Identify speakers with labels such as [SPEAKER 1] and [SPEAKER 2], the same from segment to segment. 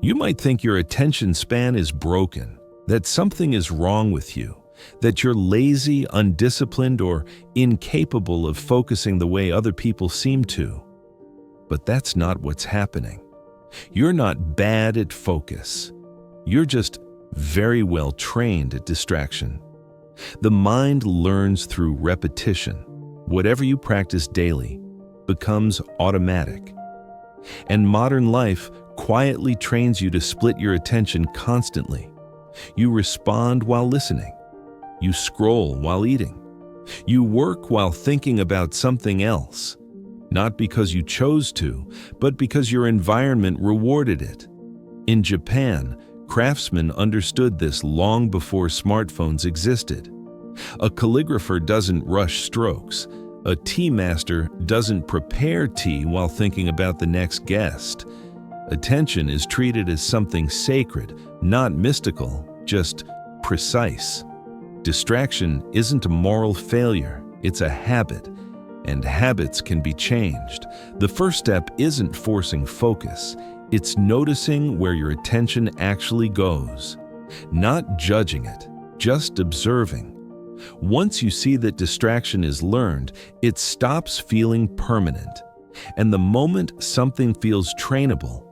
[SPEAKER 1] You might think your attention span is broken, that something is wrong with you, that you're lazy, undisciplined, or incapable of focusing the way other people seem to. But that's not what's happening. You're not bad at focus. You're just very well trained at distraction. The mind learns through repetition. Whatever you practice daily becomes automatic. And modern life quietly trains you to split your attention constantly. You respond while listening. You scroll while eating. You work while thinking about something else, not because you chose to, but because your environment rewarded it. In Japan, craftsmen understood this long before smartphones existed. A calligrapher doesn't rush strokes. A tea master doesn't prepare tea while thinking about the next guest. Attention is treated as something sacred, not mystical, just precise. Distraction isn't a moral failure, it's a habit, and habits can be changed. The first step isn't forcing focus, it's noticing where your attention actually goes. Not judging it, just observing. Once you see that distraction is learned, it stops feeling permanent. And the moment something feels trainable,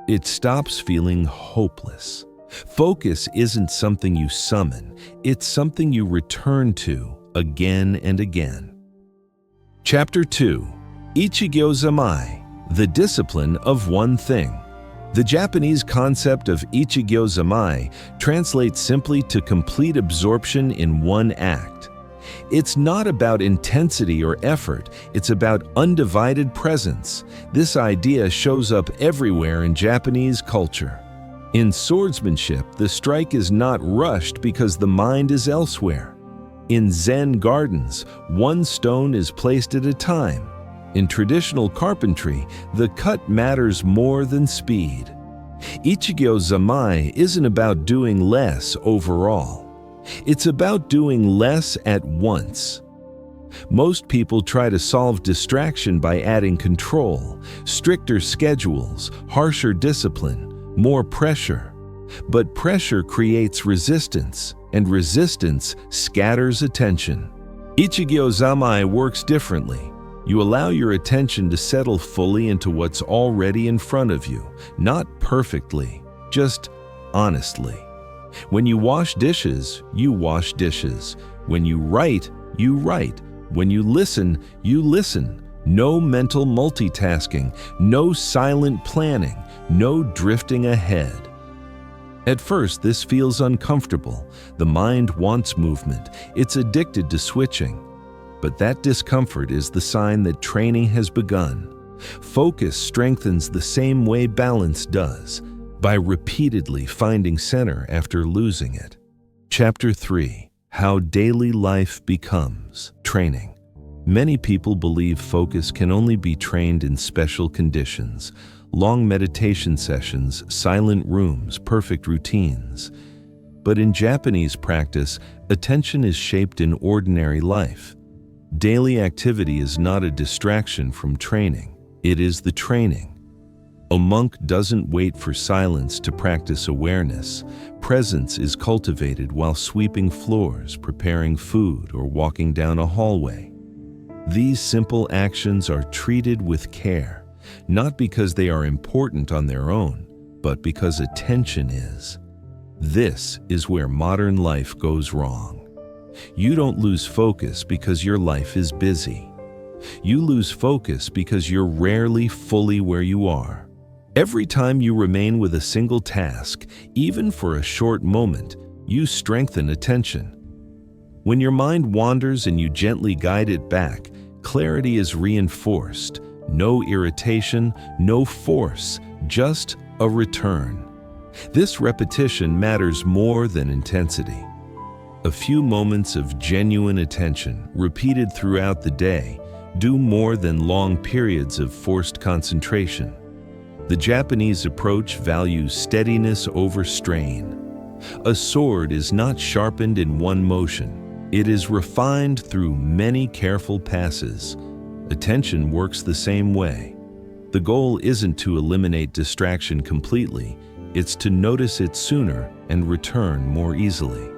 [SPEAKER 1] it stops feeling hopeless. Focus isn't something you summon, it's something you return to again and again. Chapter 2. Ichigyo-Zammai, the discipline of one thing. The Japanese concept of Ichigyo-Zammai translates simply to complete absorption in one act. It's not about intensity or effort, it's about undivided presence. This idea shows up everywhere in Japanese culture. In swordsmanship, the strike is not rushed because the mind is elsewhere. In Zen gardens, one stone is placed at a time. In traditional carpentry, the cut matters more than speed. Ichigyo-Zammai isn't about doing less overall. It's about doing less at once. Most people try to solve distraction by adding control, stricter schedules, harsher discipline, more pressure. But pressure creates resistance, and resistance scatters attention. Ichigyo-Zammai works differently. You allow your attention to settle fully into what's already in front of you, not perfectly, just honestly. When you wash dishes, you wash dishes. When you write, you write. When you listen, you listen. No mental multitasking, no silent planning, no drifting ahead. At first, this feels uncomfortable. The mind wants movement. It's addicted to switching. But that discomfort is the sign that training has begun. Focus strengthens the same way balance does, by repeatedly finding center after losing it. Chapter 3. How Daily Life Becomes Training. Many people believe focus can only be trained in special conditions, long meditation sessions, silent rooms, perfect routines. But in Japanese practice, attention is shaped in ordinary life. Daily activity is not a distraction from training, it is the training. A monk doesn't wait for silence to practice awareness. Presence is cultivated while sweeping floors, preparing food, or walking down a hallway. These simple actions are treated with care, not because they are important on their own, but because attention is. This is where modern life goes wrong. You don't lose focus because your life is busy. You lose focus because you're rarely fully where you are. Every time you remain with a single task, even for a short moment, you strengthen attention. When your mind wanders and you gently guide it back, clarity is reinforced. No irritation, no force, just a return. This repetition matters more than intensity. A few moments of genuine attention, repeated throughout the day, do more than long periods of forced concentration. The Japanese approach values steadiness over strain. A sword is not sharpened in one motion. It is refined through many careful passes. Attention works the same way. The goal isn't to eliminate distraction completely. It's to notice it sooner and return more easily.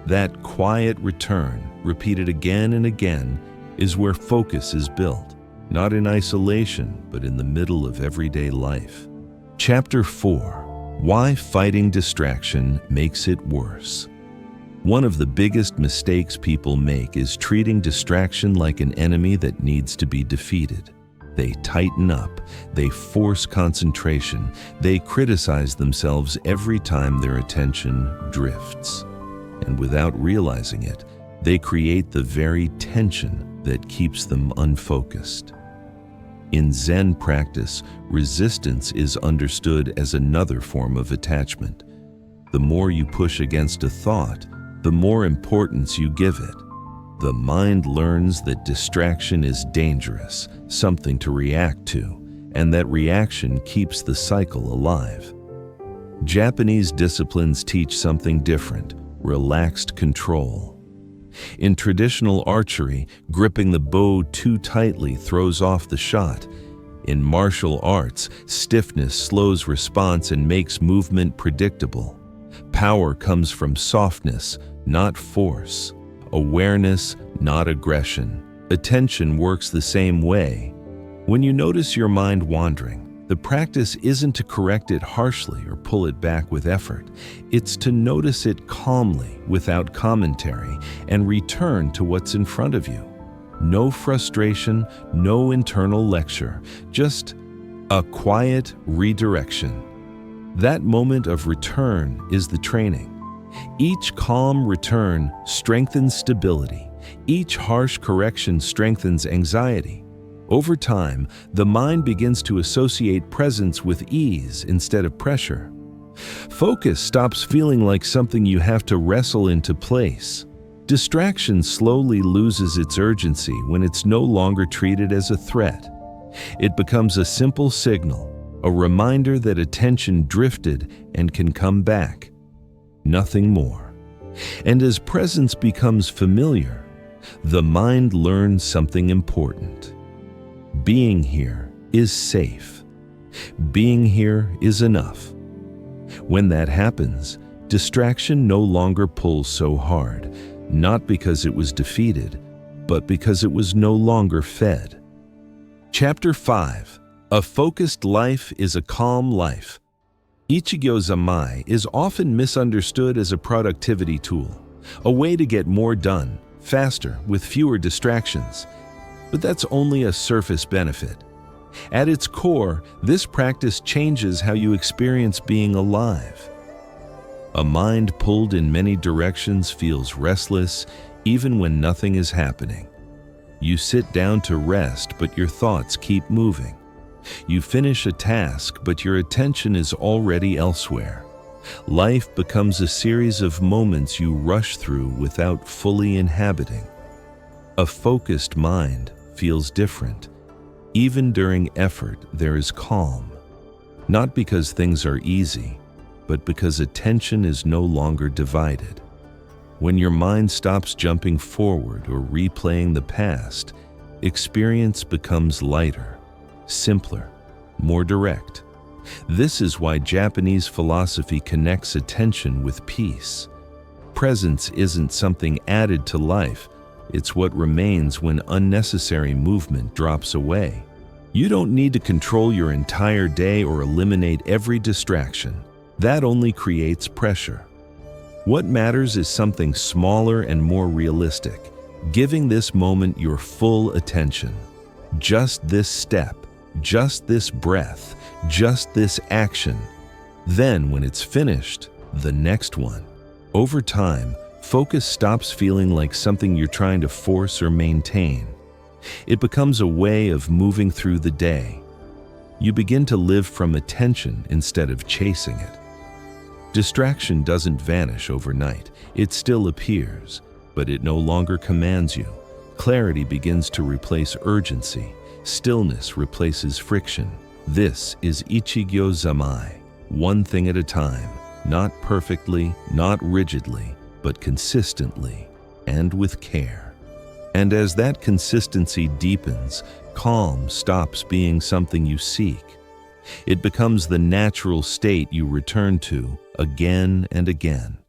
[SPEAKER 1] That quiet return, repeated again and again, is where focus is built, not in isolation, but in the middle of everyday life. Chapter 4: Why Fighting Distraction Makes It Worse. One of the biggest mistakes people make is treating distraction like an enemy that needs to be defeated. They tighten up, they force concentration, they criticize themselves every time their attention drifts. And without realizing it, they create the very tension that keeps them unfocused. In Zen practice, resistance is understood as another form of attachment. The more you push against a thought, the more importance you give it. The mind learns that distraction is dangerous, something to react to, and that reaction keeps the cycle alive. Japanese disciplines teach something different: relaxed control. In traditional archery, gripping the bow too tightly throws off the shot. In martial arts, stiffness slows response and makes movement predictable. Power comes from softness, not force. Awareness, not aggression. Attention works the same way. When you notice your mind wandering, the practice isn't to correct it harshly or pull it back with effort. It's to notice it calmly, without commentary, and return to what's in front of you. No frustration, no internal lecture, just a quiet redirection. That moment of return is the training. Each calm return strengthens stability. Each harsh correction strengthens anxiety. Over time, the mind begins to associate presence with ease instead of pressure. Focus stops feeling like something you have to wrestle into place. Distraction slowly loses its urgency when it's no longer treated as a threat. It becomes a simple signal, a reminder that attention drifted and can come back. Nothing more. And as presence becomes familiar, the mind learns something important. Being here is safe. Being here is enough. When that happens, distraction no longer pulls so hard, not because it was defeated, but because it was no longer fed. Chapter 5: A Focused Life is a Calm Life. Ichigyo-Zammai is often misunderstood as a productivity tool, a way to get more done, faster, with fewer distractions. But that's only a surface benefit. At its core, this practice changes how you experience being alive. A mind pulled in many directions feels restless, even when nothing is happening. You sit down to rest, but your thoughts keep moving. You finish a task, but your attention is already elsewhere. Life becomes a series of moments you rush through without fully inhabiting. A focused mind feels different. Even during effort, there is calm. Not because things are easy, but because attention is no longer divided. When your mind stops jumping forward or replaying the past, experience becomes lighter, simpler, more direct. This is why Japanese philosophy connects attention with peace. Presence isn't something added to life, it's what remains when unnecessary movement drops away. You don't need to control your entire day or eliminate every distraction. That only creates pressure. What matters is something smaller and more realistic, giving this moment your full attention. Just this step, just this breath, just this action. Then, when it's finished, the next one. Over time, focus stops feeling like something you're trying to force or maintain. It becomes a way of moving through the day. You begin to live from attention instead of chasing it. Distraction doesn't vanish overnight. It still appears, but it no longer commands you. Clarity begins to replace urgency. Stillness replaces friction. This is Ichigyo-Zammai, one thing at a time, not perfectly, not rigidly, but consistently and with care. And as that consistency deepens, calm stops being something you seek. It becomes the natural state you return to again and again.